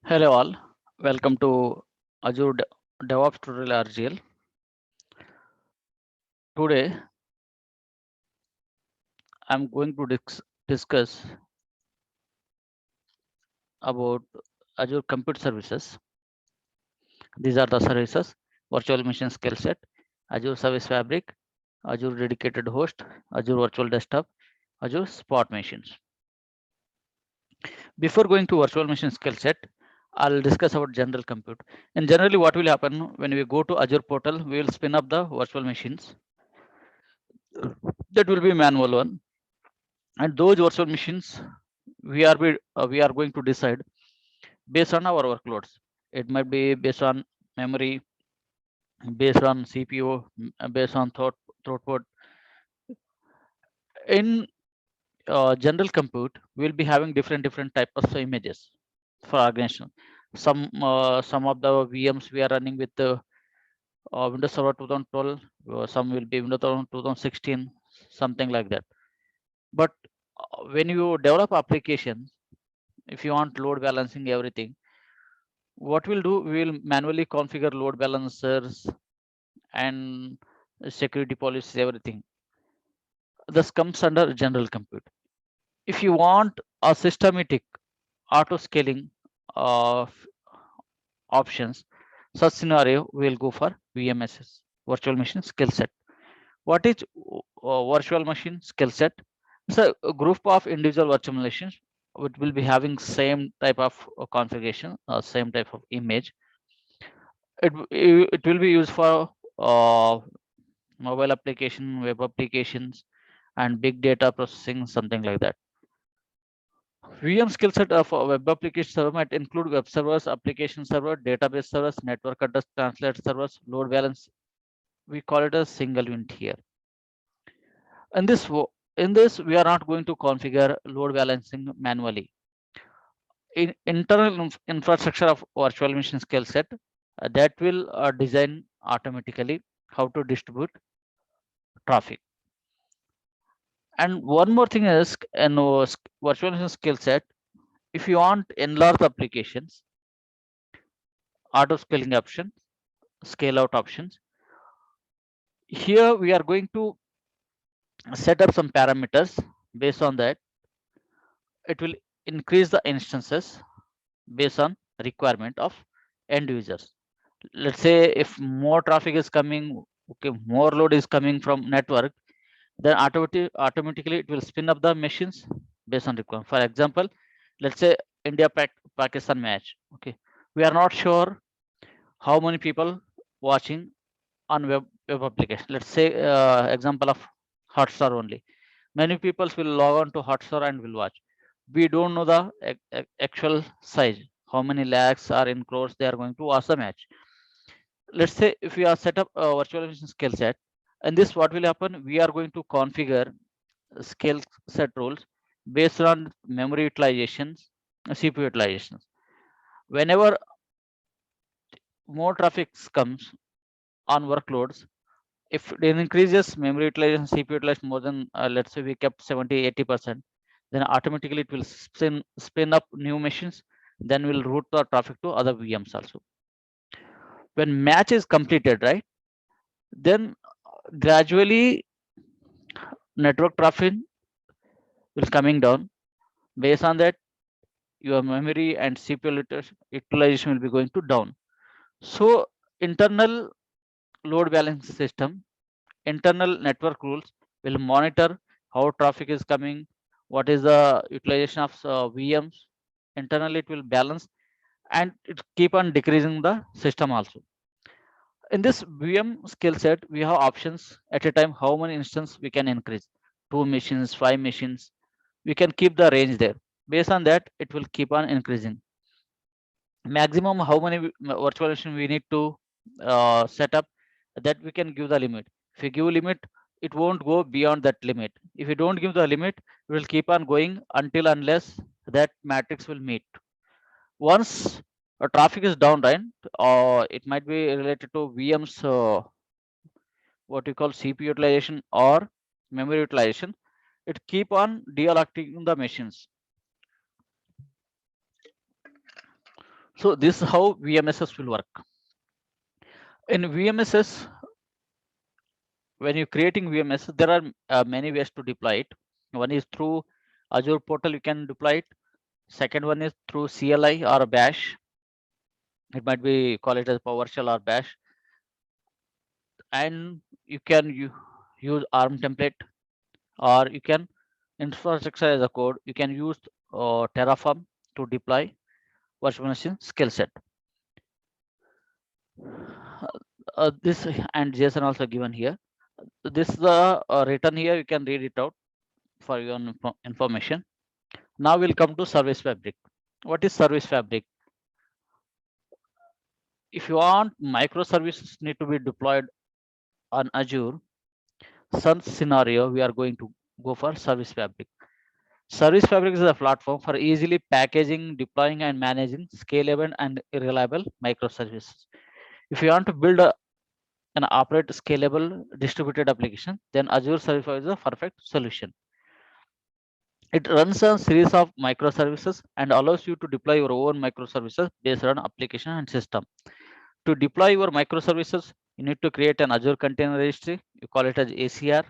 Hello all, welcome to Azure DevOps Tutorial RGL. Today I'm going to discuss about Azure Compute Services. These are the services: Virtual Machine Skill Set, Azure Service Fabric, Azure Dedicated Host, Azure Virtual Desktop, Azure Spot Machines. Before going to Virtual Machine Skill Set, I'll discuss about general compute. And generally, what will happen when we go to Azure portal, we will spin up the virtual machines. That will be manual one, and those virtual machines we are going to decide based on our workloads. It might be based on memory, based on CPU, based on throughput. In general compute, we'll be having different types of images for organization. Some of the VMs we are running with the Windows Server 2012. Some will be Windows Server 2016, something like that. But when you develop applications, if you want load balancing everything, what we'll do, we will manually configure load balancers and security policies, everything. This comes under general compute. If you want a systematic auto scaling of options, such scenario we'll go for VMSS, virtual machine skill set. What is virtual machine skill set? It's a group of individual virtual machines which will be having same type of configuration, same type of image. It will be used for uh, mobile application, web applications, and big data processing, something like that. VM skill set of a web application server might include web servers, application server, database servers, network address translate servers, load balance. We call it a single unit here. In this, in this, we are not going to configure load balancing manually. In internal infrastructure of virtual machine skill set, that will design automatically how to distribute traffic. And one more thing is in virtual machine skill set, if you want enlarge applications, auto scaling options, scale out options, here we are going to set up some parameters. Based on that, it will increase the instances based on requirement of end users. Let's say if more traffic is coming, okay, more load is coming from network, then automatically it will spin up the machines based on requirement. For example, let's say India Pakistan match. Okay, we are not sure how many people watching on web application. Let's say example of Hotstar only. Many people will log on to Hotstar and will watch. We don't know the actual size, how many lakhs or in crores they are going to watch the match. Let's say if we are set up a virtualization skill set, and this what will happen, we are going to configure skill set rules based on memory utilizations, CPU utilizations. Whenever more traffic comes on workloads, if it increases memory utilization, CPU utilization more than let's say we kept 70-80%, then automatically it will spin up new machines, then we'll route the traffic to other VMs also. When match is completed, right, then gradually network traffic will coming down. Based on that, your memory and CPU utilization will be going to down. So internal load balance system, internal network rules will monitor how traffic is coming, what is the utilization of VMs. Internally it will balance, and it keep on decreasing the system also. In this VM skill set, we have options at a time how many instances we can increase. 2 machines, 5 machines, we can keep the range there. Based on that, it will keep on increasing. Maximum how many virtual machine we need to set up, that we can give the limit. If you give limit, it won't go beyond that limit. If you don't give the limit, it will keep on going until unless that matrix will meet. Once traffic is down, right, it might be related to VM's what we call CPU utilization or memory utilization, it keep on deallocating the machines. So this is how VMSS will work. In VMSS, when you're creating VMS, there are many ways to deploy it. One is through Azure portal, you can deploy it. Second one is through CLI or Bash. It might be call it as PowerShell or Bash. And you can use ARM template, or you can infrastructure as a code. You can use Terraform to deploy virtual machine skill set. This and JSON also given here. This is the written here. You can read it out for your information. Now we'll come to Service Fabric. What is Service Fabric? If you want microservices need to be deployed on Azure, some scenario we are going to go for Service Fabric. Service Fabric is a platform for easily packaging, deploying, and managing scalable and reliable microservices. If you want to build and operate scalable distributed application, then Azure Service Fabric is a perfect solution. It runs a series of microservices and allows you to deploy your own microservices based on application and system. To deploy your microservices, you need to create an Azure Container Registry. You call it as ACR,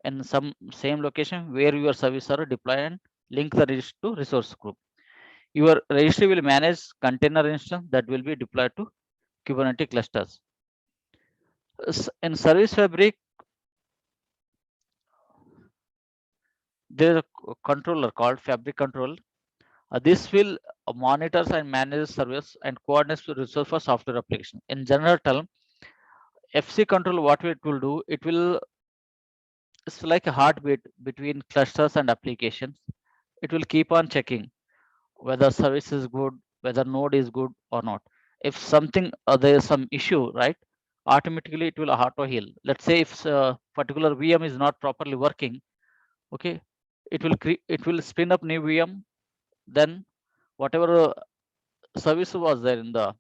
and some same location where your services are deployed, and link the registry to resource group. Your registry will manage container instance that will be deployed to Kubernetes clusters. In Service Fabric, there is a controller called Fabric Control. This will monitors and manage service and coordinates with resource for software application. In general term, FC control, what it will do, it will, it's like a heartbeat between clusters and applications. It will keep on checking whether service is good, whether node is good or not. If something there is some issue, right? Automatically it will auto heal. Let's say if a particular VM is not properly working, okay, it will spin up new VM. Then whatever service was there in the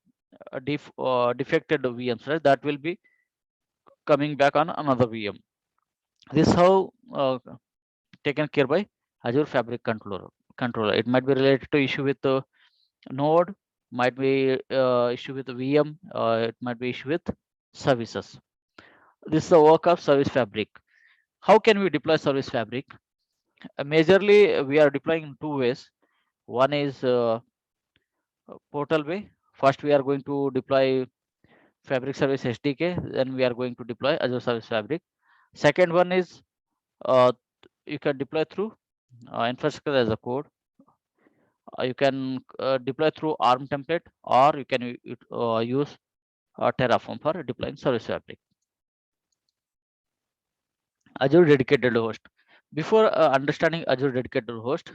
defected VMs, right? That will be coming back on another VM. This is how taken care by Azure Fabric Controller. It might be related to issue with the node, might be issue with the VM, it might be issue with services. This is the work of Service Fabric. How can we deploy Service Fabric? Majorly, we are deploying in two ways. One is portal way. First, we are going to deploy Fabric Service SDK, then we are going to deploy Azure Service Fabric. Second one is you can deploy through infrastructure as a code. You can deploy through ARM template, or you can use Terraform for deploying Service Fabric. Azure Dedicated Host. Before understanding Azure Dedicated Host,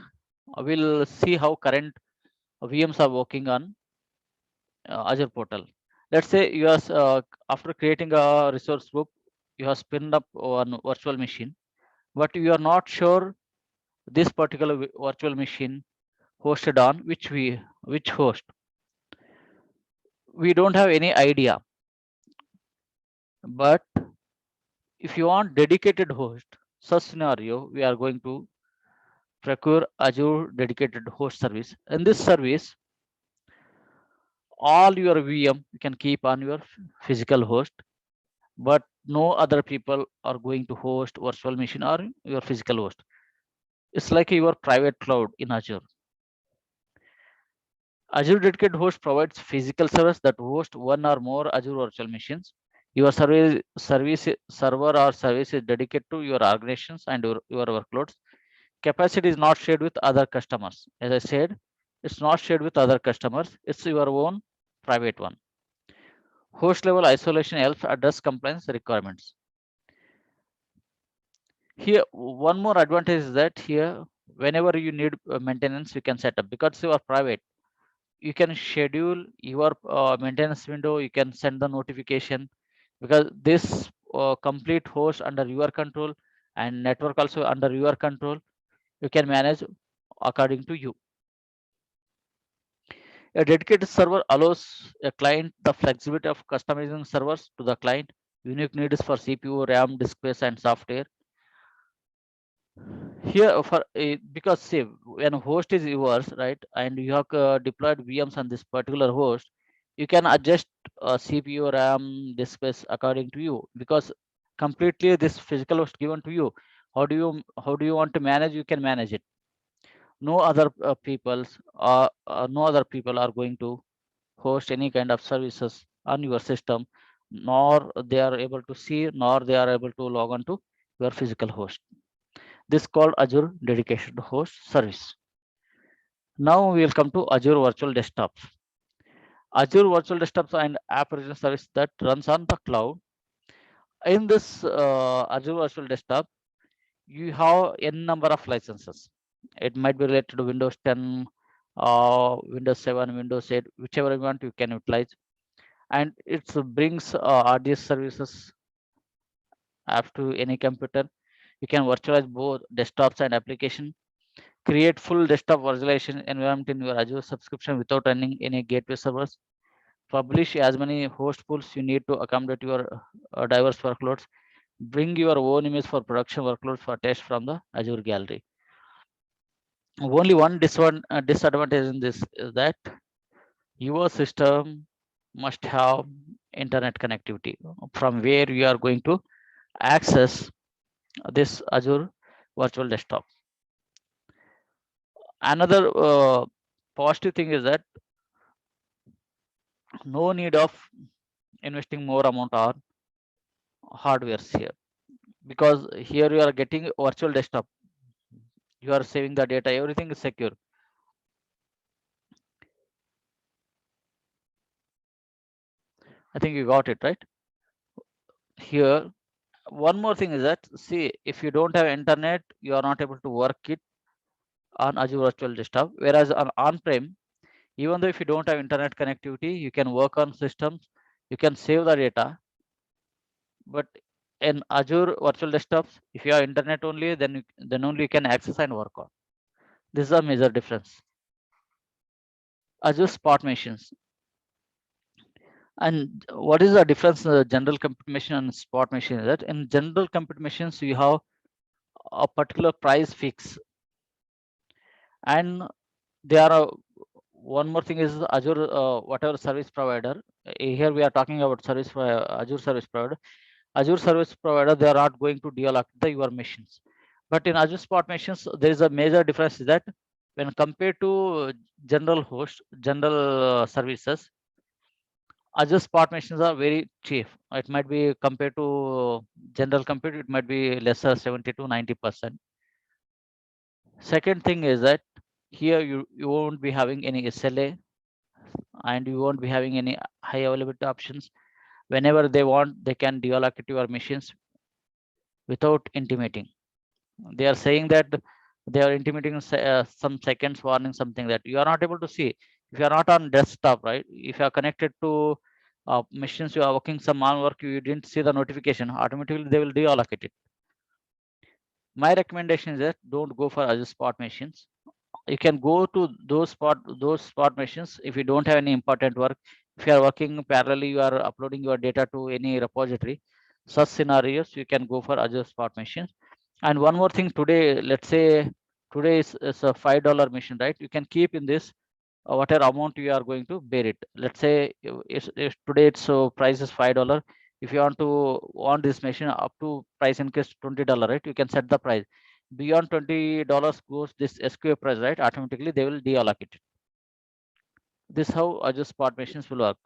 we'll see how current VMs are working on Azure portal. Let's say you are after creating a resource group, you have spinned up one virtual machine, but you are not sure this particular virtual machine hosted on which host. We don't have any idea. But if you want dedicated host, such scenario, we are going to procure Azure Dedicated Host Service. In this service, all your VM you can keep on your physical host, but no other people are going to host virtual machine or your physical host. It's like your private cloud in Azure. Azure Dedicated Host provides physical service that host one or more Azure virtual machines. Your service server or service is dedicated to your organizations and your workloads. Capacity is not shared with other customers. As I said, it's not shared with other customers. It's your own private one. Host level isolation helps address compliance requirements. Here, one more advantage is that here, whenever you need maintenance, you can set up because you are private. You can schedule your maintenance window. You can send the notification because this complete host under your control and network also under your control. You can manage according to you. A dedicated server allows a client the flexibility of customizing servers to the client unique needs for CPU, RAM, disk space, and software. Here for because see, when host is yours, right, and you have deployed VMs on this particular host, you can adjust CPU, RAM, disk space according to you, because completely this physical host given to you. How do you want to manage? You can manage it. No other no other people are going to host any kind of services on your system, nor they are able to see, nor they are able to log on to your physical host. This called Azure Dedicated Host Service. Now we will come to Azure Virtual Desktops. Azure Virtual Desktops and App Service that runs on the cloud. In this Azure Virtual Desktop, you have n number of licenses. It might be related to Windows 10, Windows 7, Windows 8, whichever you want, you can utilize. And it brings RDS services up to any computer. You can virtualize both desktops and application. Create full desktop virtualization environment in your Azure subscription without running any gateway servers. Publish as many host pools you need to accommodate your diverse workloads. Bring your own image for production workloads for test from the Azure Gallery. Only one disadvantage in this is that your system must have internet connectivity from where you are going to access this Azure virtual desktop. Another positive thing is that no need of investing more amount on hardwares here, because here you are getting virtual desktop, you are saving the data, everything is secure. I think you got it right. Here one more thing is that, see, if you don't have internet, you are not able to work it on Azure virtual desktop, whereas on on-prem, even though if you don't have internet connectivity, you can work on systems, you can save the data. But in Azure virtual desktops, if you have internet only, then only you can access and work on. This is a major difference. Azure Spot Machines. And what is the difference in the general compute machine and spot machine? Is that in general compute machines, you have a particular price fix, and there are one more thing is Azure whatever service provider. Here we are talking about Azure service provider. Azure service provider, they are not going to deal your machines. But in Azure Spot Machines, there is a major difference is that when compared to general services, Azure Spot Machines are very cheap. It might be compared to general compute, it might be lesser 70 to 90%. Second thing is that here you won't be having any SLA, and you won't be having any high availability options. Whenever they want, they can deallocate your machines without intimating. They are saying that they are intimating some seconds warning, something that you are not able to see. If you are not on desktop, right, if you are connected to machines, you are working some on work, you didn't see the notification, automatically they will deallocate it. My recommendation is that don't go for Azure Spot Machines. You can go to those spot machines if you don't have any important work. If you are working parallelly, you are uploading your data to any repository, such scenarios you can go for Azure Spot Machines. And one more thing, today, let's say today is a $5 machine, right? You can keep in this whatever amount you are going to bear it. Let's say if today it's price is $5. If you want this machine up to price increase $20, right? You can set the price. Beyond $20 goes this SQA price, right? Automatically they will deallocate it. This is how Azure Spot Machines will work.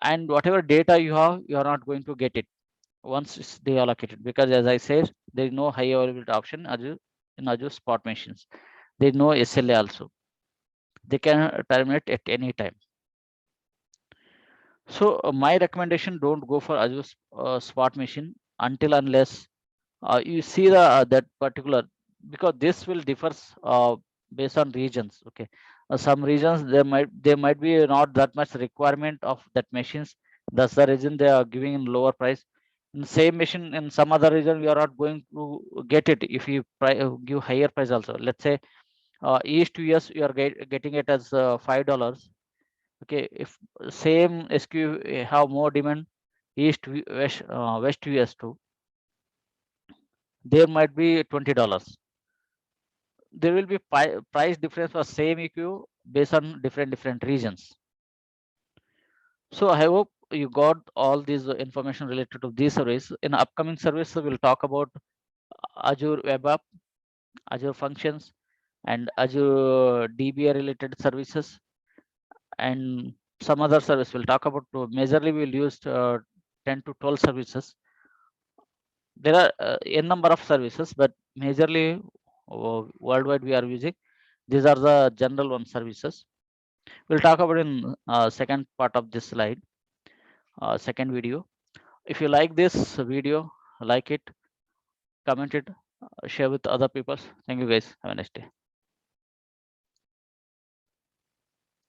And whatever data you have, you are not going to get it once it's deallocated, because as I said, there is no high availability option in Azure Spot Machines. There is no SLA also. They can terminate at any time. So my recommendation, don't go for Azure Spot Machine until unless you see that particular, because this will differs based on regions. Okay, some regions there might be not that much requirement of that machines. That's the reason they are giving in lower price. In same machine in some other region, we are not going to get it if you give higher price also. Let's say east to US, you are getting it as $5. Okay, if same SQ have more demand, west to US too, there might be $20. There will be price difference for same EQ based on different regions. So I hope you got all this information related to these surveys. In upcoming surveys, we'll talk about Azure Web App, Azure Functions, and Azure DBA related services, and some other service. We'll talk about majorly we'll use 10 to 12 services. There are n number of services, but majorly worldwide we are using. These are the general one services. We'll talk about in second part of this slide, second video. If you like this video, like it, comment it, share with other people. Thank you guys. Have a nice day.